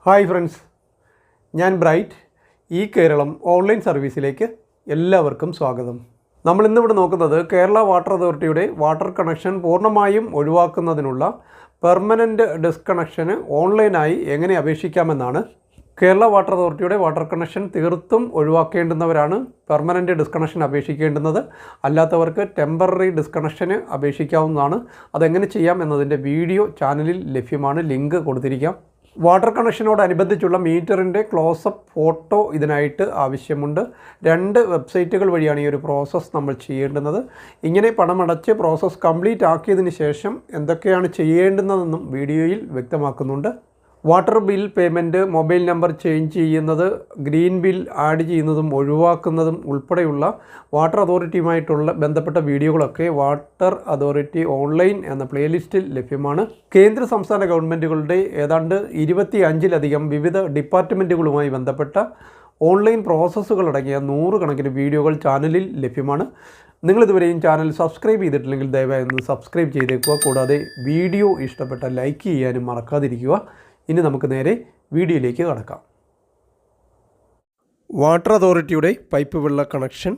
Hi friends, ഞാൻ bright. ഈ Keralam online സർവീസിലേക്ക് എല്ലാവർക്കും സ്വാഗതം. നമ്മൾ ഇന്നിവിടെ നോക്കുന്നത് കേരള വാട്ടർ അതോറിറ്റിയുടെ വാട്ടർ കണക്ഷൻ പൂർണ്ണമായും ഒഴിവാക്കുന്നതിനുള്ള പെർമനൻറ്റ് ഡിസ്കണക്ഷന് ഓൺലൈനായി എങ്ങനെ അപേക്ഷിക്കാമെന്നാണ്. കേരള വാട്ടർ അതോറിറ്റിയുടെ വാട്ടർ കണക്ഷൻ തീർത്തും ഒഴിവാക്കേണ്ടുന്നവരാണ് പെർമനൻറ്റ് ഡിസ്കണക്ഷൻ അപേക്ഷിക്കേണ്ടുന്നത്. അല്ലാത്തവർക്ക് ടെമ്പററി ഡിസ്കണക്ഷന് അപേക്ഷിക്കാവുന്നതാണ്. അതെങ്ങനെ ചെയ്യാം എന്നതിൻ്റെ വീഡിയോ ചാനലിൽ ലഭ്യമാണ്. ലിങ്ക് കൊടുത്തിരിക്കാം. വാട്ടർ കണക്ഷനോടനുബന്ധിച്ചുള്ള മീറ്ററിൻ്റെ ക്ലോസപ്പ് ഫോട്ടോ ഇതിനായിട്ട് ആവശ്യമുണ്ട്. 2 വെബ്സൈറ്റുകൾ വഴിയാണ് ഈ ഒരു പ്രോസസ്സ് നമ്മൾ ചെയ്യേണ്ടുന്നത്. ഇങ്ങനെ പണമടച്ച് പ്രോസസ്സ് കംപ്ലീറ്റ് ആക്കിയതിന് ശേഷം എന്തൊക്കെയാണ് ചെയ്യേണ്ടുന്നതെന്നും വീഡിയോയിൽ വ്യക്തമാക്കുന്നുണ്ട്. Water bill payment, mobile number change ചെയ്യുന്നത്, ഗ്രീൻ ബിൽ ആഡ് ചെയ്യുന്നതും ഒഴിവാക്കുന്നതും ഉൾപ്പെടെയുള്ള വാട്ടർ അതോറിറ്റിയുമായിട്ടുള്ള ബന്ധപ്പെട്ട വീഡിയോകളൊക്കെ വാട്ടർ അതോറിറ്റി ഓൺലൈൻ എന്ന പ്ലേലിസ്റ്റിൽ ലഭ്യമാണ്. കേന്ദ്ര സംസ്ഥാന ഗവൺമെൻറ്റുകളുടെ ഏതാണ്ട് 25ലധികം വിവിധ ഡിപ്പാർട്ട്മെൻറ്റുകളുമായി ബന്ധപ്പെട്ട ഓൺലൈൻ പ്രോസസ്സുകളടങ്ങിയ 100 കണക്കിന് വീഡിയോകൾ ചാനലിൽ ലഭ്യമാണ്. നിങ്ങളിതുവരെയും ചാനൽ സബ്സ്ക്രൈബ് ചെയ്തിട്ടില്ലെങ്കിൽ ദയവായി ഒന്ന് സബ്സ്ക്രൈബ് ചെയ്തേക്കുക. കൂടാതെ വീഡിയോ ഇഷ്ടപ്പെട്ട ലൈക്ക് ചെയ്യാനും മറക്കാതിരിക്കുക. ഇനി നമുക്ക് നേരെ വീഡിയോയിലേക്ക് കടക്കാം. വാട്ടർ അതോറിറ്റിയുടെ പൈപ്പ് വെള്ള കണക്ഷൻ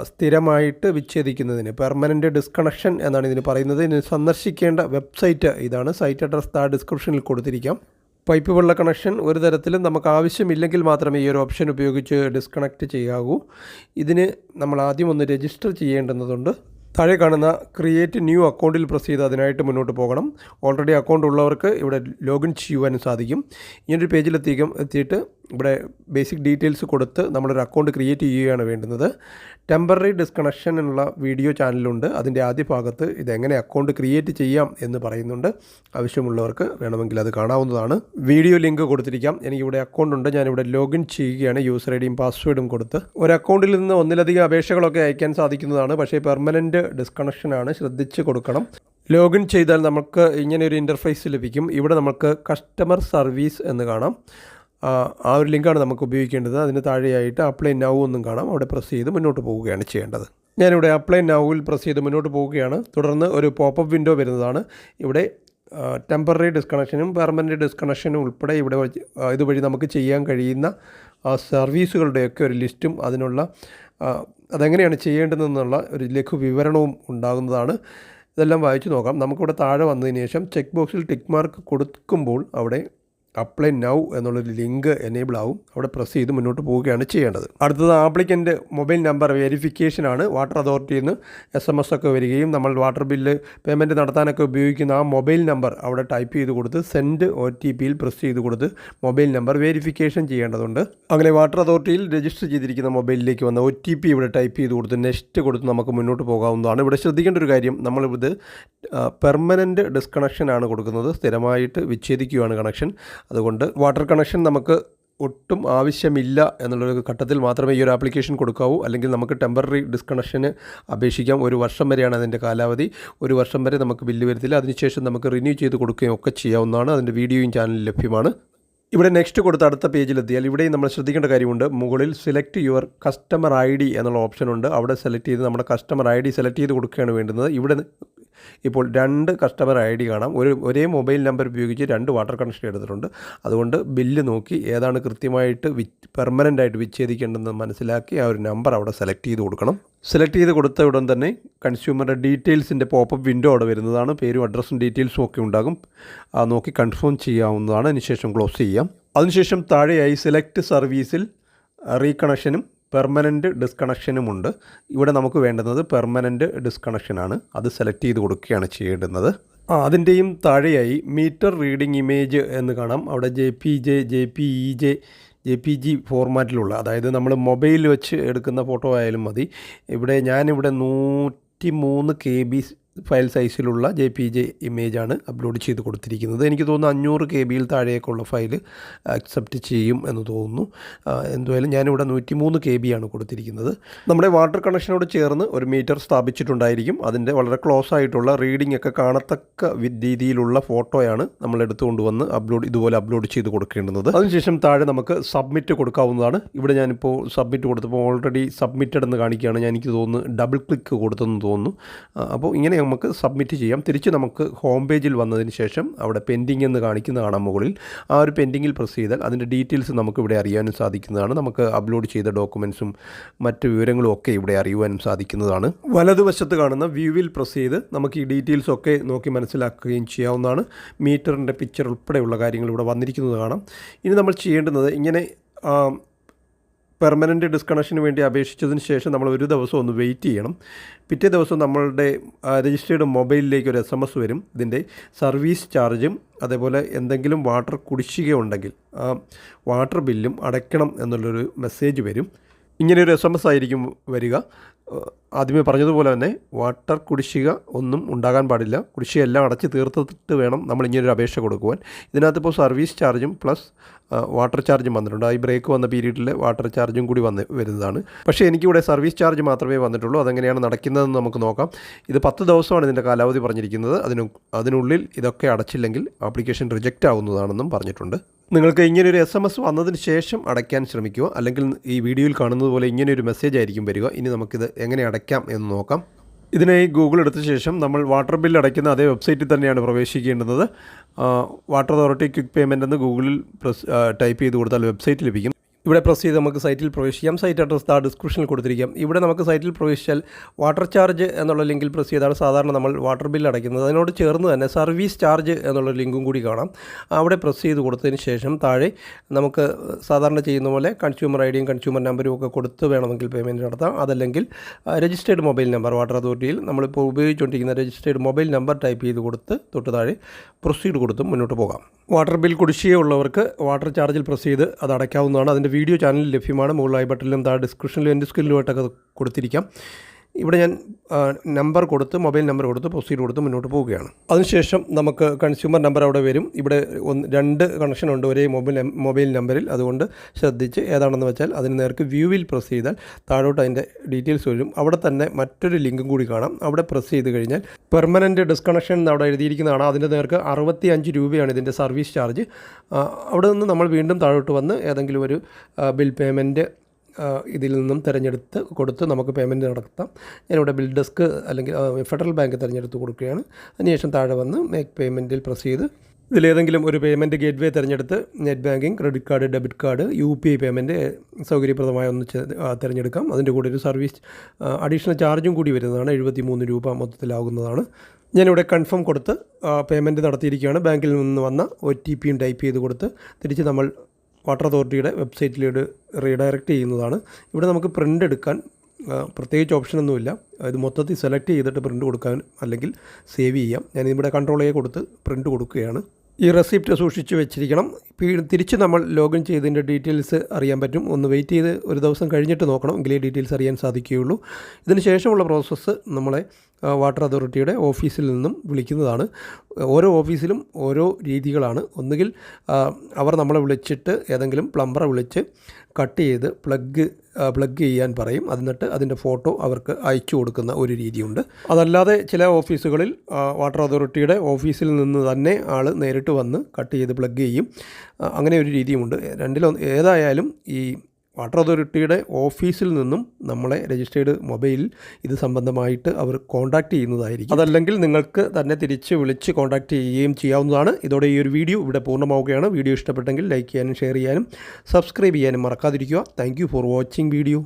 സ്ഥിരമായിട്ട് വിച്ഛേദിക്കുന്നതിന് പെർമനൻറ്റ് ഡിസ്കണക്ഷൻ എന്നാണ് ഇതിന് പറയുന്നത്. ഇതിന് സന്ദർശിക്കേണ്ട വെബ്സൈറ്റ് ഇതാണ്. സൈറ്റ് അഡ്രസ് താഴെ ഡിസ്ക്രിപ്ഷനിൽ കൊടുത്തിരിക്കാം. പൈപ്പ് വെള്ള കണക്ഷൻ ഒരു തരത്തിലും നമുക്ക് ആവശ്യമില്ലെങ്കിൽ മാത്രമേ ഈ ഒരു ഓപ്ഷൻ ഉപയോഗിച്ച് ഡിസ്കണക്റ്റ് ചെയ്യാവൂ. ഇതിന് നമ്മൾ ആദ്യം ഒന്ന് രജിസ്റ്റർ ചെയ്യേണ്ടതുണ്ട്. താഴെ കാണുന്ന ക്രിയേറ്റ് ന്യൂ അക്കൗണ്ടിൽ പ്രസ് ചെയ്ത് അതിനായിട്ട് മുന്നോട്ട് പോകണം. ഓൾറെഡി അക്കൗണ്ട് ഉള്ളവർക്ക് ഇവിടെ ലോഗിൻ ചെയ്യുവാനും സാധിക്കും. ഇങ്ങനൊരു എത്തിയിട്ട് ഇവിടെ ബേസിക് ഡീറ്റെയിൽസ് കൊടുത്ത് നമ്മളൊരു അക്കൗണ്ട് ക്രിയേറ്റ് ചെയ്യുകയാണ് വേണ്ടുന്നത്. ടെമ്പററി ഡിസ്കണക്ഷനുള്ള വീഡിയോ ചാനലുണ്ട്. അതിൻ്റെ ആദ്യ ഭാഗത്ത് ഇതെങ്ങനെ അക്കൗണ്ട് ക്രിയേറ്റ് ചെയ്യാം എന്ന് പറയുന്നുണ്ട്. ആവശ്യമുള്ളവർക്ക് വേണമെങ്കിൽ അത് കാണാവുന്നതാണ്. വീഡിയോ ലിങ്ക് കൊടുത്തിരിക്കാം. എനിക്കിവിടെ അക്കൗണ്ട് ഉണ്ട്. ഞാനിവിടെ ലോഗിൻ ചെയ്യുകയാണ്. യൂസർ ഐ ഡിയും പാസ്വേഡും കൊടുത്ത്. ഒരു അക്കൗണ്ടിൽ നിന്ന് ഒന്നിലധികം അപേക്ഷകളൊക്കെ അയക്കാൻ സാധിക്കുന്നതാണ്. പക്ഷേ പെർമനൻറ്റ് ഡിസ്കണക്ഷനാണ്, ശ്രദ്ധിച്ച് കൊടുക്കണം. ലോഗിൻ ചെയ്താൽ നമുക്ക് ഇങ്ങനെയൊരു ഇൻ്റർഫേസ് ലഭിക്കും. ഇവിടെ നമുക്ക് കസ്റ്റമർ സർവീസ് എന്ന് കാണാം. ആ ഒരു ലിങ്കാണ് നമുക്ക് ഉപയോഗിക്കേണ്ടത്. അതിന് താഴെയായിട്ട് അപ്ലൈ നൗ എന്നും കാണാം. അവിടെ പ്രസ് ചെയ്ത് മുന്നോട്ട് പോവുകയാണ് ചെയ്യേണ്ടത്. ഞാനിവിടെ അപ്ലൈ നൗവിൽ പ്രസ് ചെയ്ത് മുന്നോട്ട് പോവുകയാണ്. തുടർന്ന് ഒരു പോപ്പപ്പ് വിൻഡോ വരുന്നതാണ്. ഇവിടെ ടെമ്പററി ഡിസ്കണക്ഷനും പെർമനൻറ്റ് ഡിസ്കണക്ഷനും ഉൾപ്പെടെ ഇവിടെ ഇതുവഴി നമുക്ക് ചെയ്യാൻ കഴിയുന്ന സർവീസുകളുടെയൊക്കെ ഒരു ലിസ്റ്റും അതിനുള്ള അതെങ്ങനെയാണ് ചെയ്യേണ്ടതെന്നുള്ള ഒരു ലഘു വിവരണവും ഉണ്ടാകുന്നതാണ്. ഇതെല്ലാം വായിച്ചു നോക്കാം. നമുക്കിവിടെ താഴെ വന്നതിന് ശേഷം ചെക്ക് ബോക്സിൽ ടിക്ക് മാർക്ക് കൊടുക്കുമ്പോൾ അവിടെ അപ്ലൈ നൗ എന്നുള്ളൊരു ലിങ്ക് എനേബിൾ ആവും. അവിടെ പ്രസ് ചെയ്ത് മുന്നോട്ട് പോവുകയാണ് ചെയ്യേണ്ടത്. അടുത്തത് ആപ്ലിക്കൻ്റ് മൊബൈൽ നമ്പർ വെരിഫിക്കേഷനാണ്. വാട്ടർ അതോറിറ്റിയിൽ നിന്ന് SMS ഒക്കെ വരികയും നമ്മൾ വാട്ടർ ബില്ല് പേയ്മെൻറ്റ് നടത്താനൊക്കെ ഉപയോഗിക്കുന്ന ആ മൊബൈൽ നമ്പർ അവിടെ ടൈപ്പ് ചെയ്ത് കൊടുത്ത് സെൻഡ് OTPയിൽ പ്രസ് ചെയ്ത് കൊടുത്ത് മൊബൈൽ നമ്പർ വെരിഫിക്കേഷൻ ചെയ്യേണ്ടതുണ്ട്. അങ്ങനെ വാട്ടർ അതോറിറ്റിയിൽ രജിസ്റ്റർ ചെയ്തിരിക്കുന്ന മൊബൈലിലേക്ക് വന്ന OTP ഇവിടെ ടൈപ്പ് ചെയ്ത് കൊടുത്ത് നെക്സ്റ്റ് കൊടുത്ത് നമുക്ക് മുന്നോട്ട് പോകാവുന്നതാണ്. ഇവിടെ ശ്രദ്ധിക്കേണ്ട ഒരു കാര്യം, നമ്മളിത് പെർമനൻറ്റ് ഡിസ്കണക്ഷനാണ് കൊടുക്കുന്നത്. സ്ഥിരമായിട്ട് വിച്ഛേദിക്കുകയാണ് കണക്ഷൻ. അതുകൊണ്ട് വാട്ടർ കണക്ഷൻ നമുക്ക് ഒട്ടും ആവശ്യമില്ല എന്നുള്ളൊരു ഘട്ടത്തിൽ മാത്രമേ ഈ ഒരു ആപ്ലിക്കേഷൻ കൊടുക്കാവൂ. അല്ലെങ്കിൽ നമുക്ക് ടെമ്പററി ഡിസ്കണക്ഷന് അപേക്ഷിക്കാം. 1 വർഷം വരെയാണ് അതിൻ്റെ കാലാവധി. 1 വർഷം വരെ നമുക്ക് ബില്ല് വരത്തില്ല. അതിനുശേഷം നമുക്ക് റിന്യൂ ചെയ്ത് കൊടുക്കുകയും ഒക്കെ ചെയ്യാവുന്നതാണ്. അതിൻ്റെ വീഡിയോയും ചാനലിൽ ലഭ്യമാണ്. ഇവിടെ നെക്സ്റ്റ് കൊടുത്ത് അടുത്ത പേജിലെത്തിയാൽ ഇവിടെയും നമ്മൾ ശ്രദ്ധിക്കേണ്ട കാര്യമുണ്ട്. മുകളിൽ സെലക്ട് യുവർ കസ്റ്റമർ ID എന്നുള്ള ഓപ്ഷനുണ്ട്. അവിടെ സെലക്ട് ചെയ്ത് നമ്മുടെ കസ്റ്റമർ ID സെലക്ട് ചെയ്ത് കൊടുക്കുകയാണ് വേണ്ടുന്നത്. ഇവിടെ ഇപ്പോൾ 2 കസ്റ്റമർ ID കാണാം. ഒരേ മൊബൈൽ നമ്പർ ഉപയോഗിച്ച് 2 വാട്ടർ കണക്ഷൻ എടുത്തിട്ടുണ്ട്. അതുകൊണ്ട് ബില്ല് നോക്കി ഏതാണ് കൃത്യമായിട്ട് പെർമനൻ്റായിട്ട് വിച്ഛേദിക്കേണ്ടതെന്ന് മനസ്സിലാക്കി ആ ഒരു നമ്പർ അവിടെ സെലക്ട് ചെയ്ത് കൊടുക്കണം. സെലക്ട് ചെയ്ത് കൊടുത്ത ഉടൻ തന്നെ കൺസ്യൂമറുടെ ഡീറ്റെയിൽസിൻ്റെ പോപ്പപ്പ് വിൻഡോ അവിടെ വരുന്നതാണ്. പേരും അഡ്രസ്സും ഡീറ്റെയിൽസും ഒക്കെ ഉണ്ടാകും. നോക്കി കൺഫേം ചെയ്യാവുന്നതാണ്. അതിനുശേഷം ക്ലോസ് ചെയ്യാം. അതിനുശേഷം താഴെയായി സെലക്ട് സർവീസിൽ റീകണക്ഷനും പെർമനൻറ്റ് ഡിസ്കണക്ഷനുമുണ്ട്. ഇവിടെ നമുക്ക് വേണ്ടുന്നത് പെർമനൻറ്റ് ഡിസ്കണക്ഷനാണ്. അത് സെലക്ട് ചെയ്ത് കൊടുക്കുകയാണ് ചെയ്യേണ്ടുന്നത്. അതിൻ്റെയും താഴെയായി മീറ്റർ റീഡിംഗ് ഇമേജ് എന്ന് കാണാം. അവിടെ JPG, JPEG, JPG ഫോർമാറ്റിലുള്ള, അതായത് നമ്മൾ മൊബൈലിൽ വെച്ച് എടുക്കുന്ന ഫോട്ടോ ആയാലും മതി. ഞാനിവിടെ 103 KB ഫയൽ സൈസിലുള്ള JPG ഇമേജാണ് അപ്ലോഡ് ചെയ്ത് കൊടുത്തിരിക്കുന്നത്. എനിക്ക് തോന്നുന്നു 500 KBയിൽ താഴേക്കുള്ള ഫയൽ അക്സെപ്റ്റ് ചെയ്യും എന്ന് തോന്നുന്നു. എന്തായാലും ഞാനിവിടെ 103 KB ആണ് കൊടുത്തിരിക്കുന്നത്. നമ്മുടെ വാട്ടർ കണക്ഷനോട് ചേർന്ന് ഒരു മീറ്റർ സ്ഥാപിച്ചിട്ടുണ്ടായിരിക്കും. അതിൻ്റെ വളരെ ക്ലോസ് ആയിട്ടുള്ള റീഡിംഗ് ഒക്കെ കാണത്തക്ക രീതിയിലുള്ള ഫോട്ടോയാണ് നമ്മൾ എടുത്തുകൊണ്ടുവന്ന് ഇതുപോലെ അപ്ലോഡ് ചെയ്ത് കൊടുക്കേണ്ടുന്നത്. അതിനുശേഷം താഴെ നമുക്ക് സബ്മിറ്റ് കൊടുക്കാവുന്നതാണ്. ഇവിടെ ഞാനിപ്പോൾ സബ്മിറ്റ് കൊടുത്തപ്പോൾ ഓൾറെഡി സബ്മിറ്റഡ് എന്ന് കാണിക്കുകയാണ്. എനിക്ക് തോന്നുന്നു ഡബിൾ ക്ലിക്ക് കൊടുത്തെന്ന് തോന്നുന്നു. അപ്പോൾ ഇങ്ങനെ നമുക്ക് സബ്മിറ്റ് ചെയ്യാം. തിരിച്ച് നമുക്ക് ഹോം പേജിൽ വന്നതിന് ശേഷം അവിടെ പെൻഡിങ് എന്ന് കാണിക്കുന്ന കാണാം മുകളിൽ. ആ ഒരു പെൻഡിങ്ങിൽ പ്രസ് ചെയ്താൽ അതിൻ്റെ ഡീറ്റെയിൽസ് നമുക്കിവിടെ അറിയാനും സാധിക്കുന്നതാണ്. നമുക്ക് അപ്ലോഡ് ചെയ്ത ഡോക്യുമെൻറ്റ്സും മറ്റ് വിവരങ്ങളും ഒക്കെ ഇവിടെ അറിയുവാനും സാധിക്കുന്നതാണ്. വലതുവശത്ത് കാണുന്ന വ്യൂവിൽ പ്രസ് ചെയ്ത് നമുക്ക് ഈ ഡീറ്റെയിൽസ് ഒക്കെ നോക്കി മനസ്സിലാക്കുകയും ചെയ്യാവുന്നതാണ്. മീറ്ററിൻ്റെ പിക്ചർ ഉൾപ്പെടെയുള്ള കാര്യങ്ങൾ ഇവിടെ വന്നിരിക്കുന്നത് കാണാം. ഇനി നമ്മൾ ചെയ്യേണ്ടുന്നത് ഇങ്ങനെ പെർമനൻറ്റ് ഡിസ്കണക്ഷന് വേണ്ടി അപേക്ഷിച്ചതിന് ശേഷം നമ്മൾ ഒരു ദിവസം ഒന്ന് വെയിറ്റ് ചെയ്യണം. പിറ്റേ ദിവസം നമ്മളുടെ രജിസ്റ്റേർഡ് മൊബൈലിലേക്ക് ഒരു SMS വരും. ഇതിൻ്റെ സർവീസ് ചാർജും അതേപോലെ എന്തെങ്കിലും വാട്ടർ കുടിശ്ശിക ഉണ്ടെങ്കിൽ ആ വാട്ടർ ബില്ലും അടയ്ക്കണം എന്നുള്ളൊരു മെസ്സേജ് വരും. ഇങ്ങനെയൊരു SMS ആയിരിക്കും വരിക. ആദ്യമേ പറഞ്ഞതുപോലെ തന്നെ വാട്ടർ കുടിശ്ശിക ഒന്നും ഉണ്ടാകാൻ പാടില്ല. കുടിശ്ശിക എല്ലാം അടച്ച് തീർത്തിട്ട് വേണം നമ്മളിങ്ങനൊരു അപേക്ഷ കൊടുക്കുവാൻ. ഇതിനകത്തിപ്പോൾ സർവീസ് ചാർജും പ്ലസ് വാട്ടർ ചാർജും വന്നിട്ടുണ്ട്. ഈ ബ്രേക്ക് വന്ന പീരീഡിൽ വാട്ടർ ചാർജും കൂടി വരുന്നതാണ്. പക്ഷേ എനിക്കിവിടെ സർവീസ് ചാർജ് മാത്രമേ വന്നിട്ടുള്ളൂ. അതെങ്ങനെയാണ് നടക്കുന്നതെന്ന് നമുക്ക് നോക്കാം. ഇത് 10 ദിവസമാണ് ഇതിൻ്റെ കാലാവധി പറഞ്ഞിരിക്കുന്നത്. അതിനുള്ളിൽ ഇതൊക്കെ അടച്ചില്ലെങ്കിൽ ആപ്ലിക്കേഷൻ റിജക്റ്റ് ആവുന്നതാണെന്നും പറഞ്ഞിട്ടുണ്ട്. നിങ്ങൾക്ക് ഇങ്ങനെയൊരു SMS വന്നതിന് ശേഷം അടയ്ക്കാൻ ശ്രമിക്കുക. അല്ലെങ്കിൽ ഈ വീഡിയോയിൽ കാണുന്നത് പോലെ ഇങ്ങനെയൊരു മെസ്സേജ് ആയിരിക്കും വരിക. ഇനി നമുക്കിത് എങ്ങനെ അടയ്ക്കാം എന്ന് നോക്കാം. ഇതിനായി ഗൂഗിൾ എടുത്ത ശേഷം നമ്മൾ വാട്ടർ ബില്ല് അടയ്ക്കുന്ന അതേ വെബ്സൈറ്റിൽ തന്നെയാണ് പ്രവേശിക്കേണ്ടത്. വാട്ടർ അതോറിറ്റി ക്വിക്ക് പേയ്മെൻ്റ് എന്ന് ഗൂഗിളിൽ ടൈപ്പ് ചെയ്ത് കൊടുത്താൽ വെബ്സൈറ്റ് ലഭിക്കും. ഇവിടെ പ്രസ് ചെയ്ത് നമുക്ക് സൈറ്റിൽ പ്രവേശിക്കാം. സൈറ്റ് അഡ്രസ് ഡിസ്ക്രിപ്ഷനിൽ കൊടുത്തിരിക്കാം. ഇവിടെ നമുക്ക് സൈറ്റിൽ പ്രവേശിച്ചാൽ വാട്ടർ ചാർജ് എന്നുള്ള ലിങ്കിൽ പ്രസ് ചെയ്താണ് സാധാരണ നമ്മൾ വാട്ടർ ബില്ല് അടയ്ക്കുന്നത്. അതിനോട് ചേർന്ന് തന്നെ സർവീസ് ചാർജ് എന്നുള്ള ലിങ്കും കൂടി കാണാം. അവിടെ പ്രസ് ചെയ്ത് കൊടുത്തതിന് ശേഷം താഴെ നമുക്ക് സാധാരണ ചെയ്യുന്ന പോലെ കൺസ്യൂമർ ഐഡിയും കൺസ്യൂമർ നമ്പരും ഒക്കെ കൊടുത്ത് വേണമെങ്കിൽ പേയ്മെൻറ്റ് നടത്താം. അതല്ലെങ്കിൽ രജിസ്റ്റേർഡ് മൊബൈൽ നമ്പർ വാട്ടർ അതോറിറ്റിയിൽ നമ്മളിപ്പോൾ ഉപയോഗിച്ചുകൊണ്ടിരിക്കുന്ന രജിസ്റ്റേർഡ് മൊബൈൽ നമ്പർ ടൈപ്പ് ചെയ്ത് കൊടുത്ത് തൊട്ട് താഴെ പ്രൊസീഡ് കൊടുത്തും മുന്നോട്ട് പോകാം. വാട്ടർ ബിൽ കുടിശ്ശികയുള്ളവർക്ക് വാട്ടർ ചാർജിൽ പ്രസ് ചെയ്ത് അത് അടയ്ക്കാവുന്നതാണ്. അതിൻ്റെ വീഡിയോ ചാനലിൽ ലഭ്യമാണ്. മുകളിലായി ബട്ടണിലും താഴെ ഡിസ്ക്രിപ്ഷനിലും എൻ്റെ സ്ക്രീനിലുമായിട്ടൊക്കെ കൊടുത്തിരിക്കാം. ഇവിടെ ഞാൻ നമ്പർ കൊടുത്ത് മൊബൈൽ നമ്പർ കൊടുത്ത് പ്രൊസീഡ് കൊടുത്ത് മുന്നോട്ട് പോവുകയാണ്. അതിനുശേഷം നമുക്ക് കൺസ്യൂമർ നമ്പർ അവിടെ വരും. ഇവിടെ 2 കണക്ഷൻ ഉണ്ട് ഒരേ മൊബൈൽ നമ്പറിൽ. അതുകൊണ്ട് ശ്രദ്ധിച്ച് ഏതാണെന്ന് വെച്ചാൽ അതിന് നേർക്ക് വ്യൂവിൽ പ്രസ് ചെയ്താൽ താഴോട്ട് അതിൻ്റെ ഡീറ്റെയിൽസ് വരും. അവിടെ തന്നെ മറ്റൊരു ലിങ്കും കൂടി കാണാം. അവിടെ പ്രസ് ചെയ്ത് കഴിഞ്ഞാൽ പെർമനൻറ്റ് ഡിസ്കണക്ഷൻ എന്ന് അവിടെ എഴുതിയിരിക്കുന്നതാണ്. അതിൻ്റെ നേർക്ക് 65 രൂപയാണ് ഇതിൻ്റെ സർവീസ് ചാർജ്. അവിടെ നിന്ന് നമ്മൾ വീണ്ടും താഴോട്ട് വന്ന് ഏതെങ്കിലും ഒരു ബിൽ പേയ്മെൻറ്റ് ഇതിൽ നിന്നും തിരഞ്ഞെടുത്ത് കൊടുത്ത് നമുക്ക് പേയ്മെൻറ്റ് നടത്താം. ഞാനിവിടെ ബിൽ ഡെസ്ക് അല്ലെങ്കിൽ ഫെഡറൽ ബാങ്ക് തിരഞ്ഞെടുത്ത് കൊടുക്കുകയാണ്. അതിനുശേഷം താഴെ വന്ന് മേക്ക് പേയ്മെൻറ്റിൽ പ്രസ് ചെയ്ത് ഇതിലേതെങ്കിലും ഒരു പേയ്മെൻറ്റ് ഗേറ്റ്വേ തിരഞ്ഞെടുത്ത് net banking, credit card, debit card, UPI payment സൗകര്യപ്രദമായ ഒന്ന് തിരഞ്ഞെടുക്കാം. അതിൻ്റെ കൂടെ ഒരു സർവീസ് അഡീഷണൽ ചാർജും കൂടി വരുന്നതാണ്. 73 രൂപ മൊത്തത്തിലാകുന്നതാണ്. ഞാനിവിടെ കൺഫേം കൊടുത്ത് പേയ്മെൻറ്റ് നടത്തിയിരിക്കുകയാണ്. ബാങ്കിൽ നിന്ന് വന്ന OTP ടൈപ്പ് ചെയ്ത് കൊടുത്ത് തിരിച്ച് നമ്മൾ വാട്ടർ അതോറിറ്റിയുടെ വെബ്സൈറ്റിലേക്ക് റീഡയറക്റ്റ് ചെയ്യുന്നതാണ്. ഇവിടെ നമുക്ക് പ്രിൻ്റ് എടുക്കാൻ പ്രത്യേകിച്ച് ഓപ്ഷനൊന്നുമില്ല. ഇത് മൊത്തത്തിൽ സെലക്ട് ചെയ്തിട്ട് പ്രിൻ്റ് കൊടുക്കാൻ അല്ലെങ്കിൽ സേവ് ചെയ്യാം. ഞാനിവിടെ കൺട്രോൾ A കൊടുത്ത് പ്രിൻ്റ് കൊടുക്കുകയാണ്. ഈ റെസിപ്റ്റ് സൂക്ഷിച്ച് വെച്ചിരിക്കണം. തിരിച്ച് നമ്മൾ ലോഗിൻ ചെയ്തതിൻ്റെ ഡീറ്റെയിൽസ് അറിയാൻ പറ്റും. ഒന്ന് വെയിറ്റ് ചെയ്ത് ഒരു ദിവസം കഴിഞ്ഞിട്ട് നോക്കണം, എങ്കിലേ ഡീറ്റെയിൽസ് അറിയാൻ സാധിക്കുകയുള്ളൂ. ഇതിന് ശേഷമുള്ള പ്രോസസ്സ് നമ്മളെ വാട്ടർ അതോറിറ്റിയുടെ ഓഫീസിൽ നിന്നും വിളിക്കുന്നതാണ്. ഓരോ ഓഫീസിലും ഓരോ രീതികളാണ്. ഒന്നുകിൽ അവർ നമ്മളെ വിളിച്ചിട്ട് ഏതെങ്കിലും പ്ലംബറെ വിളിച്ച് കട്ട് ചെയ്ത് പ്ലഗ് ചെയ്യാൻ പറയും. എന്നിട്ട് അതിൻ്റെ ഫോട്ടോ അവർക്ക് അയച്ചു കൊടുക്കുന്ന ഒരു രീതിയുണ്ട്. അതല്ലാതെ ചില ഓഫീസുകളിൽ വാട്ടർ അതോറിറ്റിയുടെ ഓഫീസിൽ നിന്ന് തന്നെ ആൾ നേരിട്ട് വന്ന് കട്ട് ചെയ്ത് പ്ലഗ് ചെയ്യും. അങ്ങനെ ഒരു രീതിയുമുണ്ട്. ഏതായാലും ഈ വാട്ടർ അതോറിറ്റിയുടെ ഓഫീസിൽ നിന്നും നമ്മളെ രജിസ്റ്റേർഡ് മൊബൈലിൽ ഇത് സംബന്ധമായിട്ട് അവർ കോൺടാക്റ്റ് ചെയ്യുന്നതായിരിക്കും. അതല്ലെങ്കിൽ നിങ്ങൾക്ക് തന്നെ തിരിച്ച് വിളിച്ച് കോൺടാക്റ്റ് ചെയ്യുകയും ചെയ്യാവുന്നതാണ്. ഇതോടെ ഈ ഒരു വീഡിയോ ഇവിടെ പൂർണ്ണമാവുകയാണ്. വീഡിയോ ഇഷ്ടപ്പെട്ടെങ്കിൽ ലൈക്ക് ചെയ്യാനും ഷെയർ ചെയ്യാനും സബ്സ്ക്രൈബ് ചെയ്യാനും മറക്കാതിരിക്കുക. Thank you for watching video.